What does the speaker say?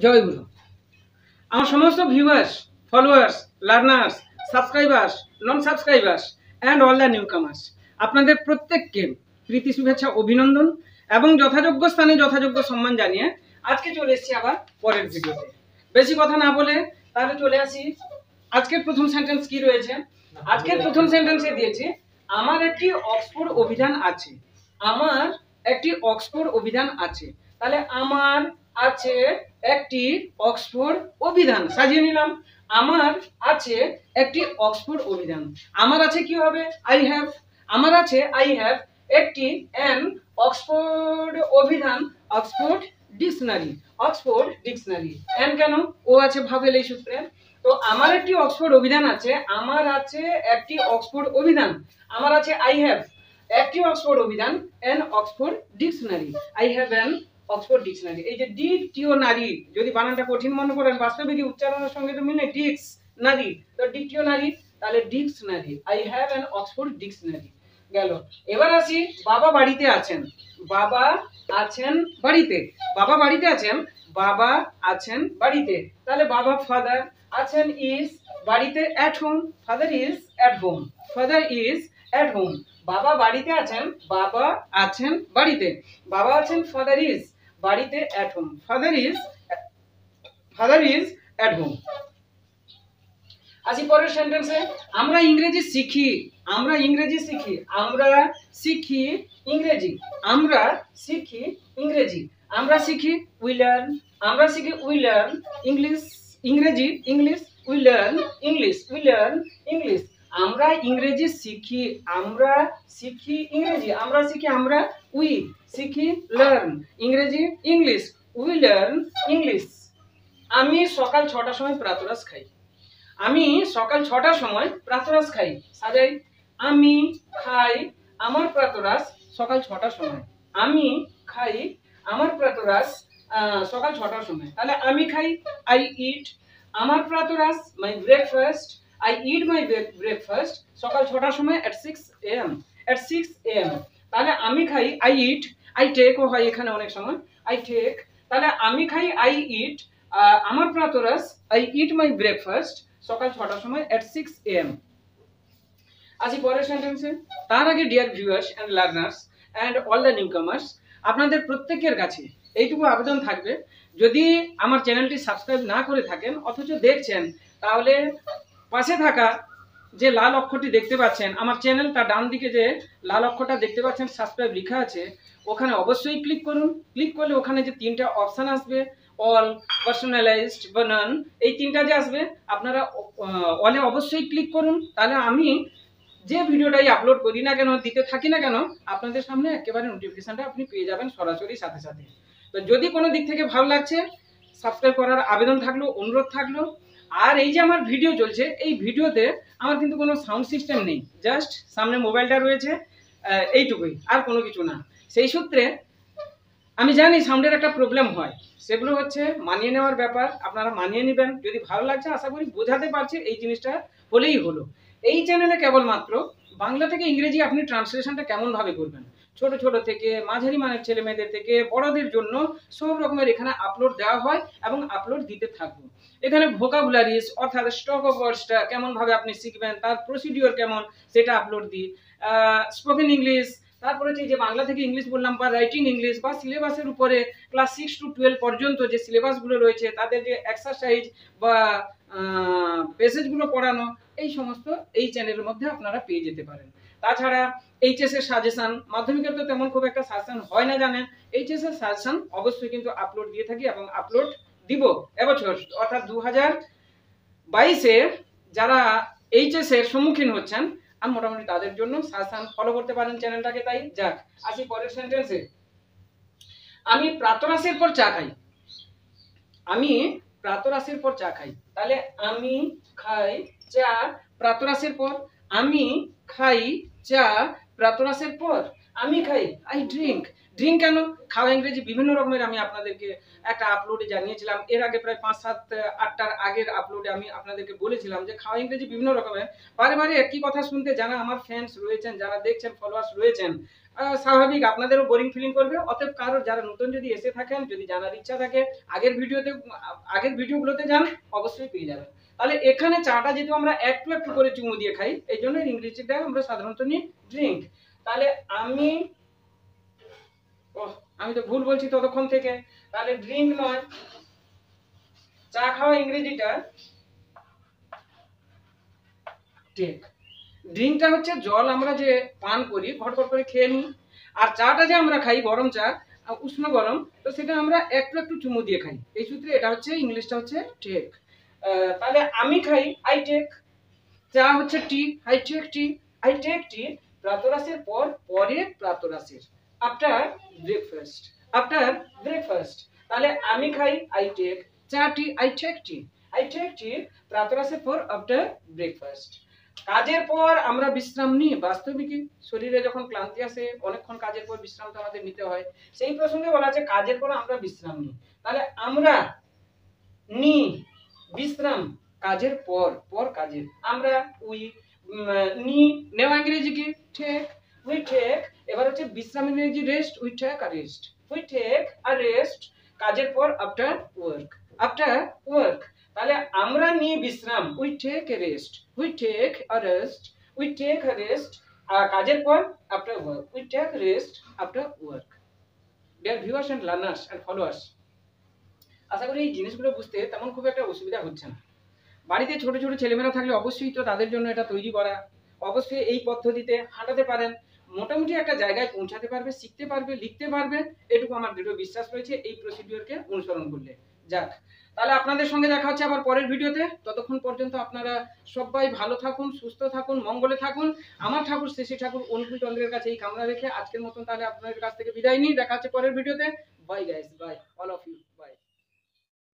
জয় গুরু। আমার সমস্ত viewers, followers, learners, subscribers, non subscribers and all the new কামার্স, আপনাদের প্রত্যেককে প্রীতি শুভেচ্ছা অভিনন্দন এবং যথাযোগ্য স্থানে যথাযোগ্য সম্মান জানিয়ে আজকে চলে এসেছি আবার পরের ভিডিওতে। বেশি কথা না বলে তাহলে চলে আসি। আজকের প্রথম সেন্টেন্স কি রয়েছে? আজকের প্রথম সেন্টেন্সে দিয়েছি আমার একটি অক্সফোর্ড অভিধান আছে। আমার একটি অক্সফোর্ড অভিধান আছে। তাহলে আমার আছে একটি অক্সফোর্ড অভিধান, সাজিয়ে নিলাম। আমার আছে একটি অক্সফোর্ড অভিধান। আমার আছে কি হবে? I have. আমার আছে আই হ্যাভ একটি অ্যান অক্সফোর্ড অভিধান, Oxford dictionary, Oxford dictionary. An কেন? ও আছে ভাবেল এই সূত্রে। তো আমার একটি অক্সফোর্ড অভিধান আছে, আমার আছে একটি অক্সফোর্ড অভিধান, আমার আছে আই হ্যাভ একটি অক্সফোর্ড অভিধান, an Oxford dictionary. I have an Oxford dictionary. এই যে ডিকটিওনারি, যদি বানানটা কঠিন মনে করেন, বাস্তবে কি উচ্চারণের সঙ্গে তো মিলে ডিকশনারি, তো ডিকটিওনারি, তাহলে dictionary. I have an Oxford dictionary গেল। এবার আসি বাবা বাড়িতে আছেন। বাবা আছেন বাড়িতে। বাবা বাড়িতে আছেন, বাবা আছেন বাড়িতে। তাহলে বাবা ফাদার আছেন ইজ বাড়িতে at home, father is at home, father is at home. বাবা বাড়িতে আছেন, বাবা আছেন বাড়িতে। বাবা আছেন ফাদার ইজ বাড়িতে at home, father is at home. আসি পরের সেন্টেন্সে। আমরা ইংরেজি শিখি, আমরা ইংরেজি শিখি, আমরা শিখি ইংরেজি, আমরা শিখি ইংরেজি। আমরা শিখি উই লার্ন, আমরা শিখি উই লার্ন ইংলিশ, ইংরেজি English, we learn English, we learn English. আমরা ইংরেজি শিখি, আমরা শিখি ইংরেজি, আমরা শিখি, আমরা উই শিখি লার্ন ইংরেজি ইংলিশ, উই লার্ন ইংলিশ। আমি সকাল 6টার সময় প্রাতরাশ খাই, আমি সকাল 6টার সময় প্রাতরাশ খাই। সাজাই, আমি খাই আমার প্রাতরাশ সকাল 6টার সময়, আমি খাই আমার প্রাতরাশ সকাল 6টার সময়। তাহলে আমি খাই আই ইট আমার প্রাতরাশ, my breakfast, I eat my breakfast সকাল 6টার সময় at 6 am, at 6 am। তাহলে আমি খাই আই ইট, আই টেকও হয় এখানে অনেক সময়, আই টেক। তাহলে আমি খাই আই ইট আমার প্রাতরাশ, আই ইট মাই ব্রেকফাস্ট সকাল 6টার সময় at 6 am। আসি পরের সেন্টেন্সে। তার আগে dear viewers and learners and all the new কামার্স, আপনাদের প্রত্যেকের কাছে এইটুকু আবেদন থাকবে, যদি আমার চ্যানেলটি সাবস্ক্রাইব না করে থাকেন অথচ দেখছেন, তাহলে পাশে থাকা যে লাল অক্ষরটি দেখতে পাচ্ছেন আমার চ্যানেল, তার ডান দিকে যে লাল অক্ষরটা দেখতে পাচ্ছেন সাবস্ক্রাইব লেখা আছে, ওখানে অবশ্যই ক্লিক করুন। ক্লিক করলে ওখানে যে 3টা অপশান আসবে, অল, পার্সোনালাইজড বা নান, এই 3টা যে আসবে আপনারা অলে অবশ্যই ক্লিক করুন। তাহলে আমি যে ভিডিওটাই আপলোড করি না কেন, দিতে থাকি না কেন, আপনাদের সামনে একেবারে নোটিফিকেশনটা আপনি পেয়ে যাবেন সরাসরি সাথে সাথে। তো যদি কোনো দিক থেকে ভালো লাগছে, সাবস্ক্রাইব করার আবেদন থাকলো, অনুরোধ থাকলো। আর এই যে আমার ভিডিও চলছে, এই ভিডিওতে আমার কিন্তু কোনো সাউন্ড সিস্টেম নেই, জাস্ট সামনে মোবাইলটা রয়েছে, এইটুকুই, আর কোনো কিছু না। সেই সূত্রে আমি জানি সাউন্ডের একটা প্রবলেম হয়, সেগুলো হচ্ছে মানিয়ে নেওয়ার ব্যাপার, আপনারা মানিয়ে নেবেন। যদি ভালো লাগছে, আশা করি বোঝাতে পারছি, এই জিনিসটা হলেই হলো। এই চ্যানেলে কেবলমাত্র বাংলা থেকে ইংরেজি আপনি ট্রান্সলেশনটা কেমনভাবে করবেন, ছোট ছোট থেকে মাঝারি মানের ছেলে মেয়েদের থেকে বড়দের জন্য সব রকমের এখানে আপলোড দেওয়া হয় এবং আপলোড দিতে থাকবো। এখানে ভোকাবুলারিজ অর্থাৎ স্টক অফ ওয়ার্ডসটা কেমনভাবে আপনি শিখবেন, তার প্রসিডিওর কেমন, সেটা আপলোড দিই। স্পোকেন ইংলিশ, তারপরে যে বাংলা থেকে ইংলিশ বললাম, বা রাইটিং ইংলিশ, বা সিলেবাসের উপরে ক্লাস 6 to 12 পর্যন্ত যে সিলেবাসগুলো রয়েছে তাদের যে এক্সারসাইজ বা পেসেজগুলো পড়ানো, এই সমস্ত এই চ্যানেলের মধ্যে আপনারা পেয়ে যেতে পারেন। তাছাড়া এইচএস এর সাজেশন, মাধ্যমিকের তো তেমন খুব একটা সাজেশন হয় না জানেন, এইচএস এর সাজেশন অবশ্যই কিন্তু আপলোড দিয়ে থাকি এবং আপলোড দিব এবছর, অর্থাৎ 2022-এ যারা এইচএস এর সম্মুখীন হচ্ছেন, আমি মোটামুটি তাদের জন্য সাজেশন ফলো করতে পারেন চ্যানেলটাকে। তাই যাক, আসি পরের সেন্টেন্সে। আমি প্রাতরাশের পর চা খাই, আমি প্রাতরাশের পর চা খাই। তাহলে আমি খাই চা প্রাতরাশের পর, আমি খাই চা প্রাতরাশের পর। আমি খাই আই ড্রিঙ্ক, ড্রিঙ্ক কেন? খাওয়া ইংরেজি বিভিন্ন রকমের আমি আপনাদেরকে একটা আপলোডে জানিয়েছিলাম, এর আগে প্রায় 5-7-8টার আগের আপলোডে আমি আপনাদেরকে বলেছিলাম যে খাওয়া ইংরেজি বিভিন্ন রকমের। বারে বারে একই কথা শুনতে যারা আমার ফ্যান্স রয়েছেন, যারা দেখছেন, ফলোয়ার্স রয়েছেন, স্বাভাবিক আপনাদেরও বোরিং ফিলিং করবে। অতএব কারোর যারা নতুন যদি এসে থাকেন, যদি জানার ইচ্ছা থাকে আগের ভিডিওগুলোতে যান, অবশ্যই পেয়ে যাবেন। তাহলে এখানে চাটা যেহেতু আমরা একটু একটু করে চুমু দিয়ে খাই, এই জন্য ইংরেজিটা আমরা সাধারণত নিই ড্রিঙ্ক। তাহলে আমি তো ভুল বলছি ততক্ষণ থেকে। তাহলে ড্রিঙ্ক নয়, চা খাওয়া ইংরেজিটা টেক। ড্রিঙ্কটা হচ্ছে জল আমরা যে পান করি, ঘটঘট করে খেয়ে নিই, আর চাটা যে আমরা খাই গরম চা, উষ্ণ গরম, তো সেটা আমরা একটু একটু চুমু দিয়ে খাই। এই সূত্রে এটা হচ্ছে ইংলিশটা হচ্ছে টেক। তাহলে আমি খাই আই টেক, চা হচ্ছে tea, I take tea, I take tea প্রাতরাশের পরে প্রাতরাশের, আফটার ব্রেকফাস্ট, আফটার ব্রেকফাস্ট। তাহলে আমি খাই আই টেক চা tea, I take tea, I take tea প্রাতরাশের পর, আফটার ব্রেকফাস্ট। কাজের পর আমরা বিশ্রাম নিই, বাস্তবিকই শরীরে যখন ক্লান্তি আসে অনেকক্ষণ কাজের পর বিশ্রাম তো আমাদের নিতে হয়, সেই প্রসঙ্গে বলা আছে কাজের পর আমরা বিশ্রাম নিই। তাহলে আমরা নি বিশ্রাম কাজের পর কাজের, আমরা উই নি নেওয়া ইংরেজি কি টেক, উই টেক। এবার হচ্ছে বিশ্রাম ইংরেজি rest, we take a rest, we take a rest কাজের পর, আফটার ওয়ার্ক, আফটার ওয়ার্ক। তাহলে আমরা নিই বিশ্রাম, we take a rest, we take a rest, we take a rest কাজের পর, after work, we take rest after work. Dear viewers and learners and followers, আশা করি এই জিনিসগুলো বুঝতে তেমন খুব একটা অসুবিধা হচ্ছে না। বাড়িতে ছোট ছোট ছেলেমেয়েরা থাকলে অবশ্যই তো তাদের জন্য এটা তৈরি করা, অবশ্যই এই পদ্ধতিতে হাঁটাতে পারেন, মোটামুটি একটা জায়গায় পৌঁছাতে পারবে, শিখতে পারবে, লিখতে পারবে, এটুকু আমার দৃঢ় বিশ্বাস রয়েছে এই প্রসিডিওরকে অনুসরণ করলে। যাক, তাহলে আপনাদের সঙ্গে দেখা হচ্ছে আবার পরের ভিডিওতে। ততক্ষণ পর্যন্ত আপনারা সবাই ভালো থাকুন, সুস্থ থাকুন, মঙ্গলে থাকুন। আমার ঠাকুর শ্রী শ্রী ঠাকুর অনুকূল চন্দ্রের কাছে এই কামনা রেখে আজকের মতন তাহলে আপনাদের কাছ থেকে বিদায় নিই। দেখা হচ্ছে পরের ভিডিওতে। Bye guys, bye all of you.